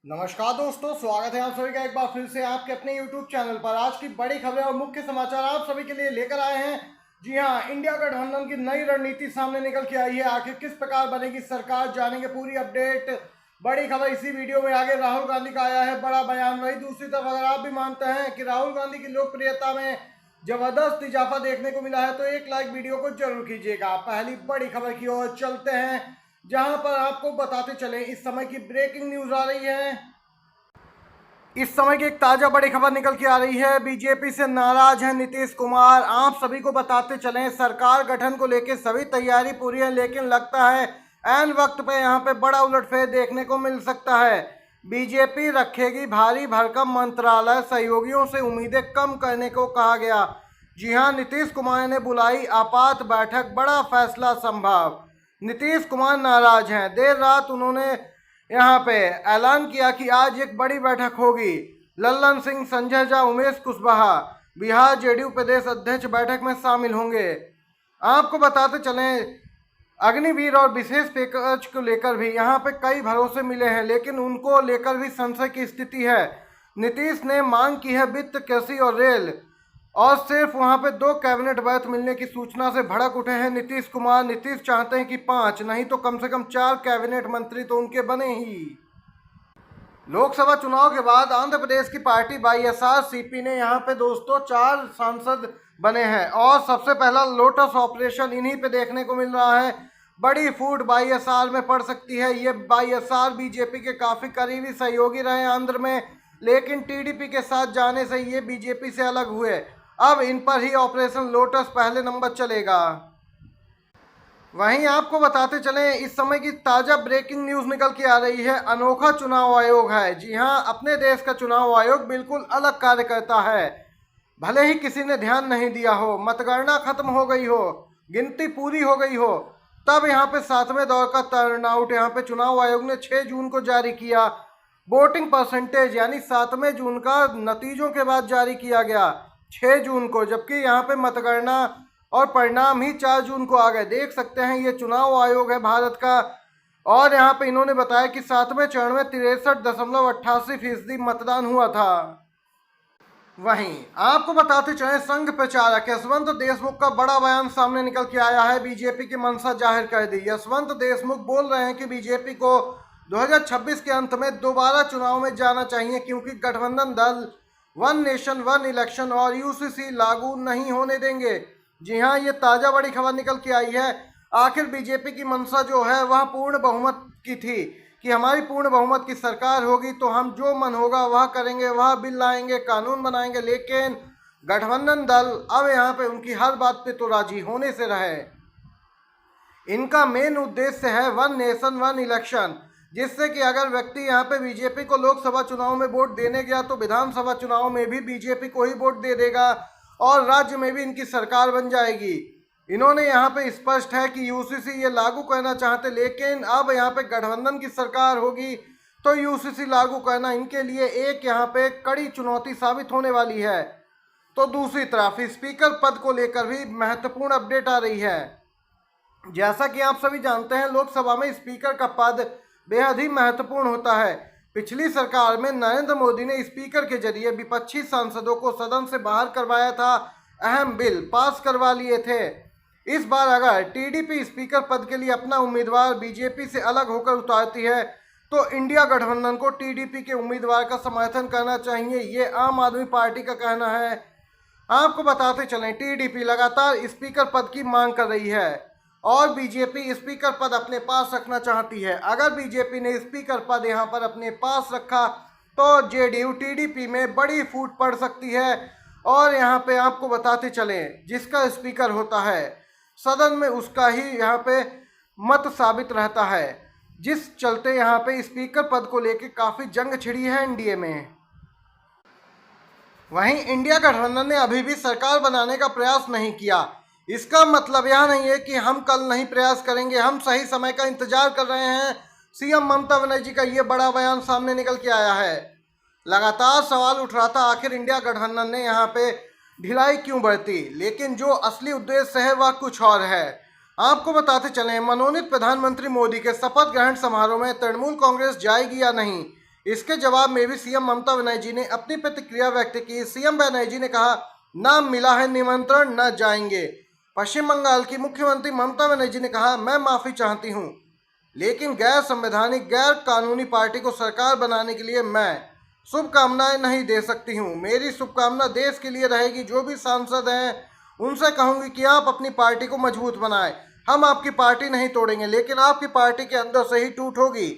नमस्कार दोस्तों, स्वागत है आप सभी का एक बार फिर से आपके अपने YouTube चैनल पर। आज की बड़ी खबरें और मुख्य समाचार आप सभी के लिए लेकर आए हैं। जी हां, इंडिया गठबंधन की नई रणनीति सामने निकल के आई है। आखिर किस प्रकार बनेगी सरकार, जानेंगे पूरी अपडेट। बड़ी खबर इसी वीडियो में। आगे राहुल गांधी का आया है बड़ा बयान। वही दूसरी तरफ अगर आप भी मानते हैं कि राहुल गांधी की लोकप्रियता में जबरदस्त इजाफा देखने को मिला है तो एक लाइक वीडियो को जरूर कीजिएगा। पहली बड़ी खबर की ओर चलते हैं, जहां पर आपको बताते चले इस समय की ब्रेकिंग न्यूज आ रही है। इस समय की एक ताजा बड़ी खबर निकल के आ रही है। बीजेपी से नाराज हैं नीतीश कुमार। आप सभी को बताते चलें, सरकार गठन को लेकर सभी तैयारी पूरी है, लेकिन लगता है ऐन वक्त पे यहाँ पे बड़ा उलटफेर देखने को मिल सकता है। बीजेपी रखेगी भारी भरकम मंत्रालय, सहयोगियों से उम्मीदें कम करने को कहा गया। जी हाँ, नीतीश कुमार ने बुलाई आपात बैठक, बड़ा फैसला संभव। नीतीश कुमार नाराज हैं। देर रात उन्होंने यहाँ पे ऐलान किया कि आज एक बड़ी बैठक होगी। लल्लन सिंह, संजय झा, उमेश कुशवाहा बिहार जेडीयू प्रदेश अध्यक्ष बैठक में शामिल होंगे। आपको बताते चलें, अग्निवीर और विशेष पैकेज को लेकर भी यहाँ पे कई भरोसे मिले हैं, लेकिन उनको लेकर भी संशय की स्थिति है। नीतीश ने मांग की है वित्त, कृषि और रेल, और सिर्फ वहां पे 2 कैबिनेट बैत मिलने की सूचना से भड़क उठे हैं नीतीश कुमार। नीतीश चाहते हैं कि 5 नहीं तो कम से कम 4 कैबिनेट मंत्री तो उनके बने ही। लोकसभा चुनाव के बाद आंध्र प्रदेश की पार्टी वाईएसआर-सीपी ने यहाँ पे दोस्तों 4 सांसद बने हैं, और सबसे पहला लोटस ऑपरेशन इन्हीं पे देखने को मिल रहा है। बड़ी फूट वाईएसआर में पड़ सकती है। ये वाईएसआर बीजेपी के काफी करीबी सहयोगी रहे आंध्र में, लेकिन टीडीपी के साथ जाने से ये बीजेपी से अलग हुए। अब इन पर ही ऑपरेशन लोटस पहले नंबर चलेगा। वहीं आपको बताते चलें, इस समय की ताजा ब्रेकिंग न्यूज निकल के आ रही है। अनोखा चुनाव आयोग है। जी हां, अपने देश का चुनाव आयोग बिल्कुल अलग कार्य करता है। भले ही किसी ने ध्यान नहीं दिया हो, मतगणना खत्म हो गई हो, गिनती पूरी हो गई हो, तब यहाँ पे 7वें दौर का टर्नआउट यहाँ पे चुनाव आयोग ने 6 जून को जारी किया। वोटिंग परसेंटेज यानी 7वें जून का नतीजों के बाद जारी किया गया 6 जून को, जबकि यहाँ पे मतगणना और परिणाम ही 4 जून को आ गए। देख सकते हैं, ये चुनाव आयोग है भारत का, और यहाँ पे इन्होंने बताया कि 7वें चरण में 63.88% मतदान हुआ था। वहीं आपको बताते चले, संघ प्रचारक यशवंत देशमुख का बड़ा बयान सामने निकल के आया है। बीजेपी की मंशा जाहिर कर दी। यशवंत देशमुख बोल रहे हैं कि बीजेपी को 2026 के अंत में दोबारा चुनाव में जाना चाहिए, क्योंकि गठबंधन दल वन नेशन वन इलेक्शन और यूसीसी लागू नहीं होने देंगे। जी हां, ये ताजा बड़ी खबर निकल के आई है। आखिर बीजेपी की मंशा जो है वह पूर्ण बहुमत की थी कि हमारी पूर्ण बहुमत की सरकार होगी तो हम जो मन होगा वह करेंगे, वह बिल लाएंगे, कानून बनाएंगे, लेकिन गठबंधन दल अब यहाँ पे उनकी हर बात पे तो राजी होने से रहे। इनका मेन उद्देश्य है वन नेशन वन इलेक्शन, जिससे कि अगर व्यक्ति यहाँ पे बीजेपी को लोकसभा चुनाव में वोट देने गया तो विधानसभा चुनाव में भी बीजेपी को ही वोट दे देगा और राज्य में भी इनकी सरकार बन जाएगी। इन्होंने यहाँ पे स्पष्ट है कि यूसीसी ये लागू करना चाहते, लेकिन अब यहाँ पे गठबंधन की सरकार होगी तो यूसीसी लागू करना इनके लिए एक यहाँ पे कड़ी चुनौती साबित होने वाली है। तो दूसरी तरफ स्पीकर पद को लेकर भी महत्वपूर्ण अपडेट आ रही है। जैसा कि आप सभी जानते हैं, लोकसभा में स्पीकर का पद बेहद ही महत्वपूर्ण होता है। पिछली सरकार में नरेंद्र मोदी ने स्पीकर के जरिए विपक्षी सांसदों को सदन से बाहर करवाया था, अहम बिल पास करवा लिए थे। इस बार अगर टीडीपी स्पीकर पद के लिए अपना उम्मीदवार बीजेपी से अलग होकर उतारती है तो इंडिया गठबंधन को टीडीपी के उम्मीदवार का समर्थन करना चाहिए, ये आम आदमी पार्टी का कहना है। आपको बताते चलें, टीडीपी लगातार स्पीकर पद की मांग कर रही है और बीजेपी स्पीकर पद अपने पास रखना चाहती है। अगर बीजेपी ने स्पीकर पद यहां पर अपने पास रखा तो जेडीयू टीडीपी में बड़ी फूट पड़ सकती है, और यहां पे आपको बताते चलें, जिसका स्पीकर होता है सदन में उसका ही यहाँ पे मत साबित रहता है, जिस चलते यहाँ पे स्पीकर पद को लेकर काफी जंग छिड़ी है एनडीए में। वहीं इंडिया गठबंधन ने अभी भी सरकार बनाने का प्रयास नहीं किया। इसका मतलब यह नहीं है कि हम कल नहीं प्रयास करेंगे, हम सही समय का इंतजार कर रहे हैं। सीएम ममता बनर्जी का ये बड़ा बयान सामने निकल के आया है। लगातार सवाल उठ रहा था, आखिर इंडिया गठबंधन ने यहाँ पे ढिलाई क्यों बरती, लेकिन जो असली उद्देश्य है वह कुछ और है। आपको बताते चलें, मनोनीत प्रधानमंत्री मोदी के शपथ ग्रहण समारोह में तृणमूल कांग्रेस जाएगी या नहीं, इसके जवाब में भी सीएम ममता बनर्जी ने अपनी प्रतिक्रिया व्यक्त की। सीएम बनर्जी ने कहा, नाम मिला है निमंत्रण, न जाएंगे। पश्चिम बंगाल की मुख्यमंत्री ममता बनर्जी ने कहा, मैं माफी चाहती हूं, लेकिन गैर संवैधानिक गैर कानूनी पार्टी को सरकार बनाने के लिए मैं शुभकामनाएं नहीं दे सकती हूं। मेरी शुभकामना देश के लिए रहेगी। जो भी सांसद हैं उनसे कहूंगी कि आप अपनी पार्टी को मजबूत बनाएं। हम आपकी पार्टी नहीं तोड़ेंगे, लेकिन आपकी पार्टी के अंदर से ही टूट होगी।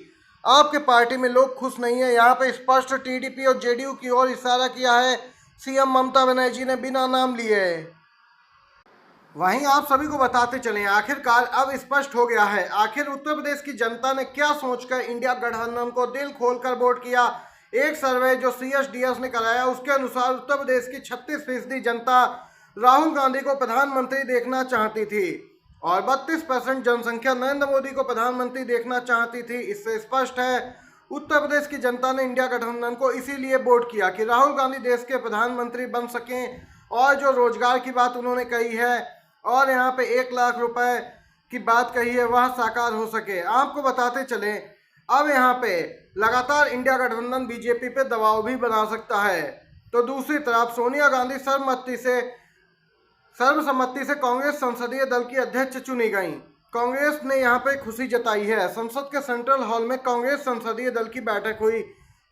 आपके पार्टी में लोग खुश नहीं है। यहाँ पे स्पष्ट टीडीपी और जेडीयू की ओर इशारा किया है सीएम ममता बनर्जी ने बिना नाम लिए। वहीं आप सभी को बताते चलें, आखिरकार अब स्पष्ट हो गया है, आखिर उत्तर प्रदेश की जनता ने क्या सोचकर इंडिया गठबंधन को दिल खोलकर वोट किया। एक सर्वे जो CSDS ने कराया उसके अनुसार उत्तर प्रदेश की 36% जनता राहुल गांधी को प्रधानमंत्री देखना चाहती थी और 32% जनसंख्या नरेंद्र मोदी को प्रधानमंत्री देखना चाहती थी। इससे स्पष्ट है उत्तर प्रदेश की जनता ने इंडिया गठबंधन को इसीलिए वोट किया कि राहुल गांधी देश के प्रधानमंत्री बन सकें। और जो रोजगार की बात उन्होंने कही है और यहाँ पे 1 लाख रुपए की बात कही है वह साकार हो सके। आपको बताते चले, अब यहाँ पे लगातार इंडिया गठबंधन बीजेपी पे दबाव भी बना सकता है। तो दूसरी तरफ सोनिया गांधी सर्वसम्मति से कांग्रेस संसदीय दल की अध्यक्ष चुनी गई। कांग्रेस ने यहाँ पे खुशी जताई है। संसद के सेंट्रल हॉल में कांग्रेस संसदीय दल की बैठक हुई।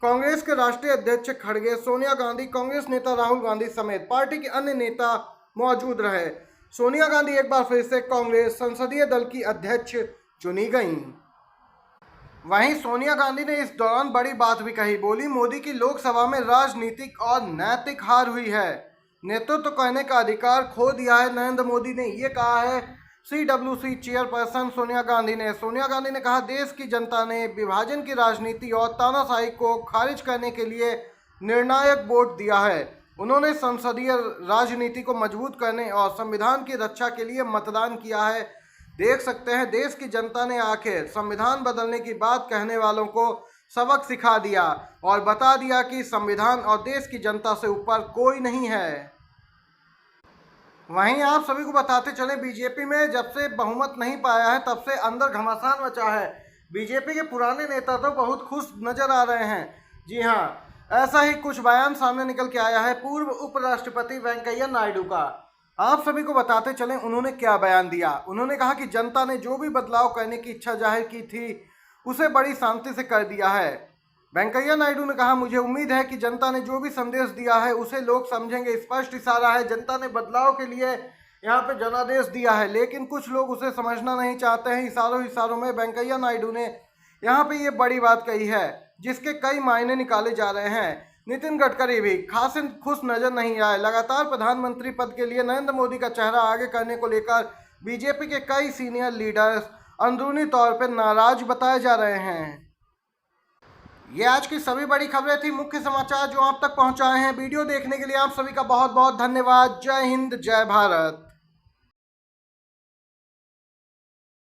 कांग्रेस के राष्ट्रीय अध्यक्ष खड़गे, सोनिया गांधी, कांग्रेस नेता राहुल गांधी समेत पार्टी के अन्य नेता मौजूद रहे। सोनिया गांधी एक बार फिर से कांग्रेस संसदीय दल की अध्यक्ष चुनी गईं। वहीं सोनिया गांधी ने इस दौरान बड़ी बात भी कही। बोली, मोदी की लोकसभा में राजनीतिक और नैतिक हार हुई है। नेतृत्व कहने का अधिकार खो दिया है नरेंद्र मोदी ने, ये कहा है CWC चेयरपर्सन सोनिया गांधी ने। सोनिया गांधी ने कहा, देश की जनता ने विभाजन की राजनीति और तानाशाही को खारिज करने के लिए निर्णायक वोट दिया है। उन्होंने संसदीय राजनीति को मजबूत करने और संविधान की रक्षा के लिए मतदान किया है। देख सकते हैं देश की जनता ने आखिर संविधान बदलने की बात कहने वालों को सबक सिखा दिया और बता दिया कि संविधान और देश की जनता से ऊपर कोई नहीं है। वहीं आप सभी को बताते चले, बीजेपी में जब से बहुमत नहीं पाया है तब से अंदर घमासान मचा है। बीजेपी के पुराने नेता तो बहुत खुश नजर आ रहे हैं। जी हाँ, ऐसा ही कुछ बयान सामने निकल के आया है पूर्व उपराष्ट्रपति वेंकैया नायडू का। आप सभी को बताते चलें उन्होंने क्या बयान दिया। उन्होंने कहा कि जनता ने जो भी बदलाव करने की इच्छा जाहिर की थी उसे बड़ी शांति से कर दिया है। वेंकैया नायडू ने कहा, मुझे उम्मीद है कि जनता ने जो भी संदेश दिया है उसे लोग समझेंगे। स्पष्ट इशारा है, जनता ने बदलाव के लिए यहाँ पे जनादेश दिया है, लेकिन कुछ लोग उसे समझना नहीं चाहते हैं। इशारों में वेंकैया नायडू ने यहाँ पे ये बड़ी बात कही है जिसके कई मायने निकाले जा रहे हैं। नितिन गडकरी भी खास खुश नजर नहीं आए। लगातार प्रधानमंत्री पद के लिए नरेंद्र मोदी का चेहरा आगे करने को लेकर बीजेपी के कई सीनियर लीडर्स अंदरूनी तौर पर नाराज बताए जा रहे हैं। ये आज की सभी बड़ी खबरें थी, मुख्य समाचार जो आप तक पहुंचाए हैं। वीडियो देखने के लिए आप सभी का बहुत बहुत धन्यवाद। जय हिंद, जय भारत।